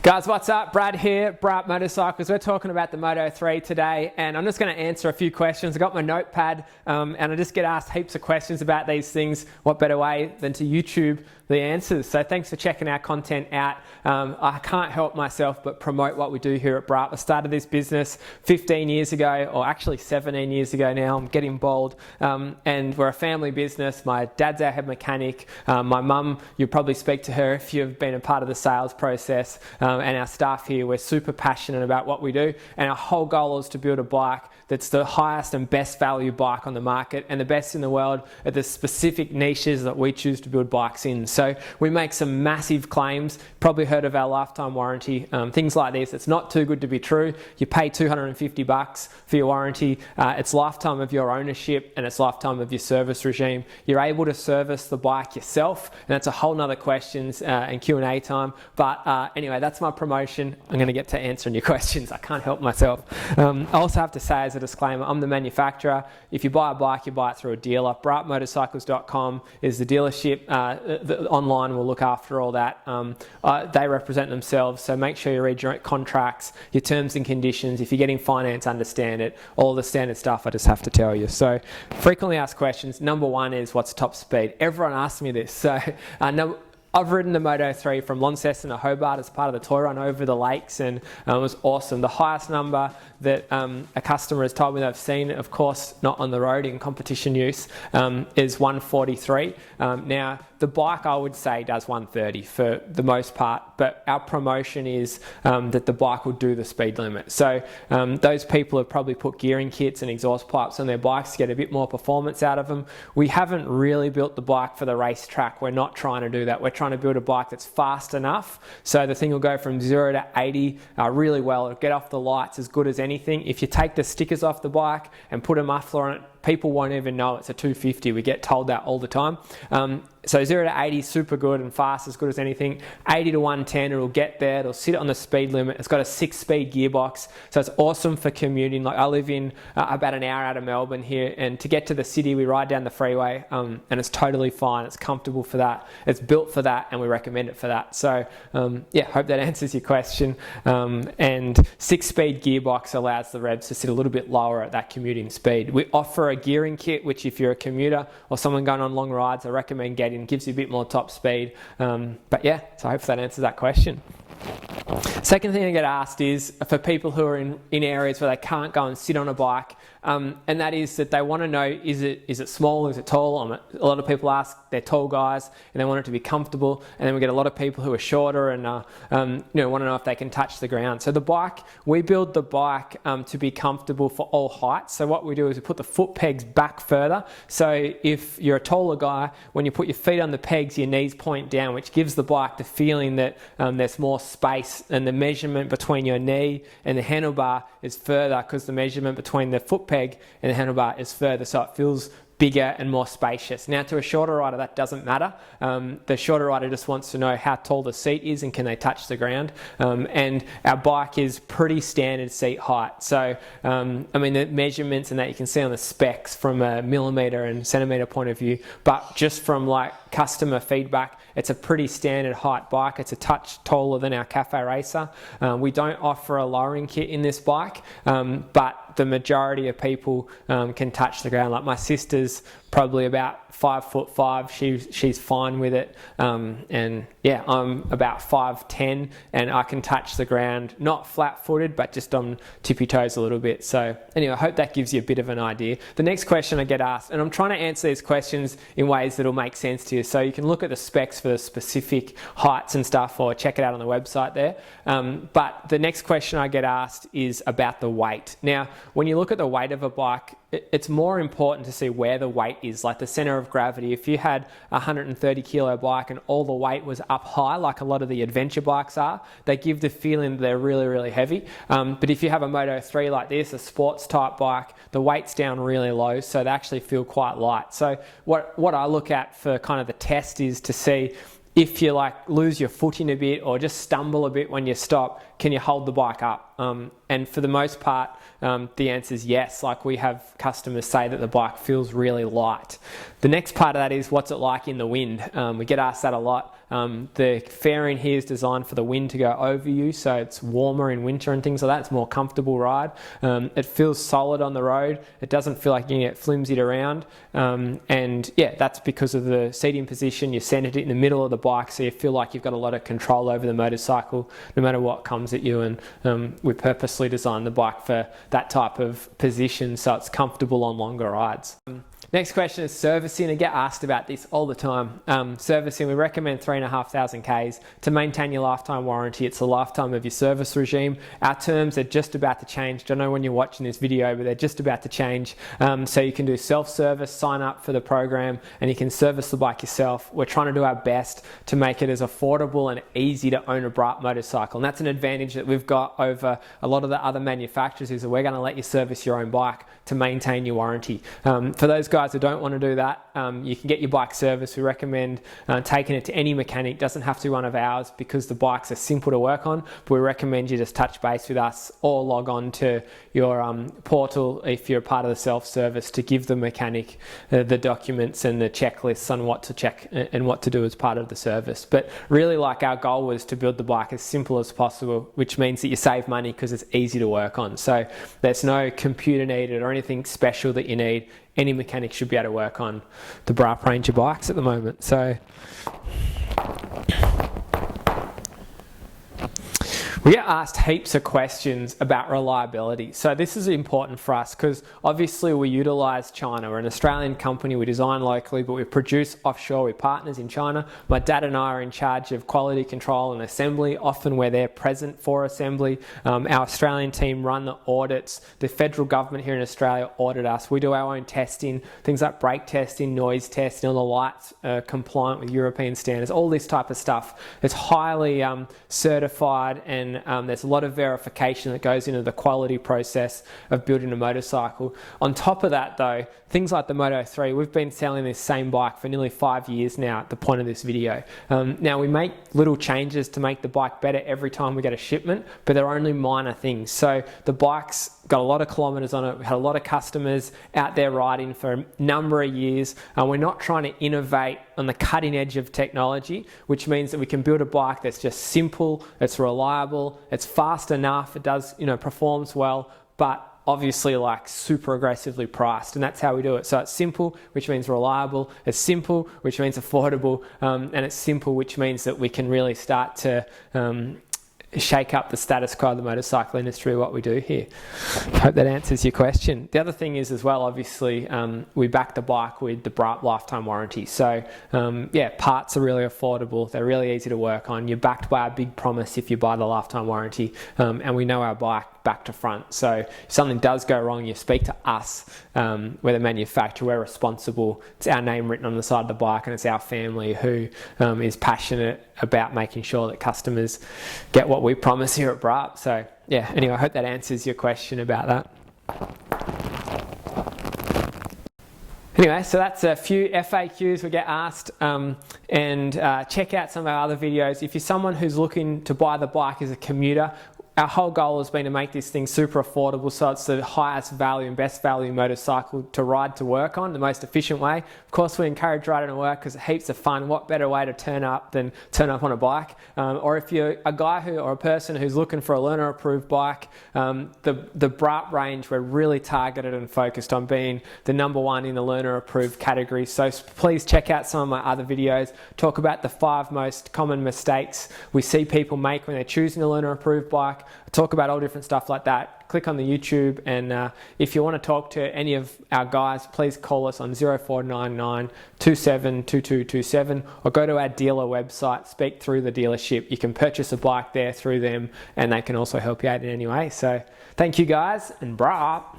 Guys, what's up? Brad here, Braaap Motorcycles. We're talking about the Moto3 today, and I'm just going to answer a few questions. I got my notepad, and I just get asked heaps of questions about these things. What better way than to YouTube the answers? So thanks for checking our content out. I can't help myself but promote what we do here at Braaap. I started this business 15 years ago, or actually 17 years ago now. I'm getting bold. And we're a family business. My dad's our head mechanic. My mum, you'll probably speak to her if you've been a part of the sales process. And our staff here, we're super passionate about what we do. And our whole goal is to build a bike that's the highest and best value bike on the market and the best in the world at the specific niches that we choose to build bikes in. So we make some massive claims. Probably heard of our lifetime warranty, things like this. It's not too good to be true. You pay $250 for your warranty. It's lifetime of your ownership and it's lifetime of your service regime. You're able to service the bike yourself, and that's a whole nother questions and Q&A time. But anyway, that's my promotion. I'm going to get to answering your questions. I can't help myself. I also have to say as a disclaimer, I'm the manufacturer. If you buy a bike, you buy it through a dealer. BraapMotorcycles.com is the dealership. Online will look after all that. They represent themselves, so make sure you read your contracts, your terms and conditions. If you're getting finance, understand it. All the standard stuff I just have to tell you. So frequently asked questions. Number one is, what's top speed? Everyone asks me this. So I've ridden the Moto3 from Launceston to Hobart as part of the toy run over the lakes, and it was awesome. The highest number that a customer has told me they've seen, of course not on the road in competition use, is 143. Now the bike I would say does 130 for the most part, but our promotion is that the bike will do the speed limit. So those people have probably put gearing kits and exhaust pipes on their bikes to get a bit more performance out of them. We haven't really built the bike for the racetrack. We're not trying to do that. We're trying to build a bike that's fast enough so the thing will go from 0 to 80 really well. It'll get off the lights as good as anything. If you take the stickers off the bike and put a muffler on it, people won't even know it's a 250. We get told that all the time. So 0 to 80 super good and fast, as good as anything. 80 to 110, it'll get there. It'll sit on the speed limit. It's got a 6-speed gearbox, so it's awesome for commuting. Like I live in about an hour out of Melbourne here, and to get to the city, we ride down the freeway, and it's totally fine. It's comfortable for that. It's built for that, and we recommend it for that. So yeah, hope that answers your question. And 6-speed gearbox allows the revs to sit a little bit lower at that commuting speed. We offer a gearing kit, which if you're a commuter or someone going on long rides, I recommend getting. Gives you a bit more top speed. But yeah, so I hope that answers that question. Second thing I get asked is for people who are in areas where they can't go and sit on a bike, and that is that they want to know, is it small, is it tall? A lot of people ask, they're tall guys and they want it to be comfortable, and then we get a lot of people who are shorter and want to know if they can touch the ground. So the bike, we build the bike to be comfortable for all heights. So what we do is we put the foot pegs back further. So if you're a taller guy, when you put your feet on the pegs, your knees point down, which gives the bike the feeling that there's more space, and the measurement between your knee and the handlebar is further because the measurement between the foot peg and the handlebar is further, so it feels bigger and more spacious. Now to a shorter rider that doesn't matter. The shorter rider just wants to know how tall the seat is and can they touch the ground. And our bike is pretty standard seat height. So I mean the measurements and that you can see on the specs from a millimeter and centimeter point of view, but just from like customer feedback, it's a pretty standard height bike. It's a touch taller than our Cafe Racer. We don't offer a lowering kit in this bike, but the majority of people can touch the ground. Like my sister's probably about 5'5". She's fine with it, and yeah, I'm about 5'10", and I can touch the ground, not flat-footed, but just on tippy toes a little bit. So anyway, I hope that gives you a bit of an idea. The next question I get asked, and I'm trying to answer these questions in ways that'll make sense to you, so you can look at the specs for the specific heights and stuff, or check it out on the website there. But the next question I get asked is about the weight. Now, when you look at the weight of a bike, it's more important to see where the weight is, like the center of gravity. If you had a 130 kilo bike and all the weight was up high, like a lot of the adventure bikes are, they give the feeling that they're really, really heavy. But if you have a Moto3 like this, a sports type bike, the weight's down really low, so they actually feel quite light. So what I look at for kind of the test is to see if you like lose your footing a bit or just stumble a bit when you stop, can you hold the bike up? And for the most part, the answer is yes. Like we have customers say that the bike feels really light. The next part of that is, what's it like in the wind? We get asked that a lot. The fairing here is designed for the wind to go over you, so it's warmer in winter and things like that. It's a more comfortable ride. It feels solid on the road. It doesn't feel like you get flimsied around. And yeah, that's because of the seating position. You centered it in the middle of the bike, so you feel like you've got a lot of control over the motorcycle no matter what comes at you. And we purposely designed the bike for that type of position so it's comfortable on longer rides. Next question is servicing. I get asked about this all the time. Servicing, we recommend 3,500 Ks to maintain your lifetime warranty. It's the lifetime of your service regime. Our terms are just about to change. Don't know when you're watching this video, but they're just about to change. So you can do self-service, sign up for the program, and you can service the bike yourself. We're trying to do our best to make it as affordable and easy to own a Braaap motorcycle. And that's an advantage that we've got over a lot of the other manufacturers, is that we're going to let you service your own bike to maintain your warranty. For those guys who don't want to do that, you can get your bike serviced. We recommend taking it to any mechanic. Doesn't have to be one of ours because the bikes are simple to work on, but we recommend you just touch base with us or log on to your portal if you're a part of the self-service to give the mechanic the documents and the checklists on what to check and what to do as part of the service. But really, like, our goal was to build the bike as simple as possible, which means that you save money because it's easy to work on. So there's no computer needed or anything special that you need. Any mechanic should be able to work on the Braaap range of bikes at the moment. So we get asked heaps of questions about reliability. So this is important for us because obviously we utilize China. We're an Australian company. We design locally, but we produce offshore with partners in China. My dad and I are in charge of quality control and assembly. Often we're there present for assembly. Our Australian team run the audits. The federal government here in Australia audit us. We do our own testing, things like brake testing, noise testing, all the lights compliant with European standards, all this type of stuff. It's highly certified, and there's a lot of verification that goes into the quality process of building a motorcycle. On top of that though, things like the Moto3, we've been selling this same bike for nearly 5 years now at the point of this video. Now we make little changes to make the bike better every time we get a shipment, but they're only minor things. So the bike's got a lot of kilometers on it. We had a lot of customers out there riding for a number of years. We're not trying to innovate on the cutting edge of technology, which means that we can build a bike that's just simple, it's reliable, it's fast enough, it does, performs well, but obviously like super aggressively priced, and that's how we do it. So it's simple, which means reliable, it's simple, which means affordable, and it's simple, which means that we can really start to shake up the status quo of the motorcycle industry, what we do here. Hope that answers your question. The other thing is as well, obviously, we back the bike with the Braaap lifetime warranty. So yeah, parts are really affordable. They're really easy to work on. You're backed by a big promise if you buy the lifetime warranty, and we know our bike back to front. So if something does go wrong, you speak to us. We're the manufacturer, we're responsible. It's our name written on the side of the bike, and it's our family who is passionate about making sure that customers get what we promise here at Braaap. So yeah, anyway, I hope that answers your question about that. Anyway, so that's a few FAQs we get asked, and check out some of our other videos. If you're someone who's looking to buy the bike as a commuter, our whole goal has been to make this thing super affordable, so it's the highest value and best value motorcycle to ride to work on, the most efficient way. Of course, we encourage riding to work because it's heaps of fun. What better way to turn up than turn up on a bike? Or if you're a guy or a person who's looking for a learner approved bike, the Braaap range, we're really targeted and focused on being the #1 in the learner approved category. So please check out some of my other videos. Talk about the 5 most common mistakes we see people make when they're choosing a learner approved bike. I talk about all different stuff like that. Click on the YouTube, and if you want to talk to any of our guys, please call us on 0499 272227 or go to our dealer website, speak through the dealership. You can purchase a bike there through them, and they can also help you out in any way. So thank you guys, and Braaap.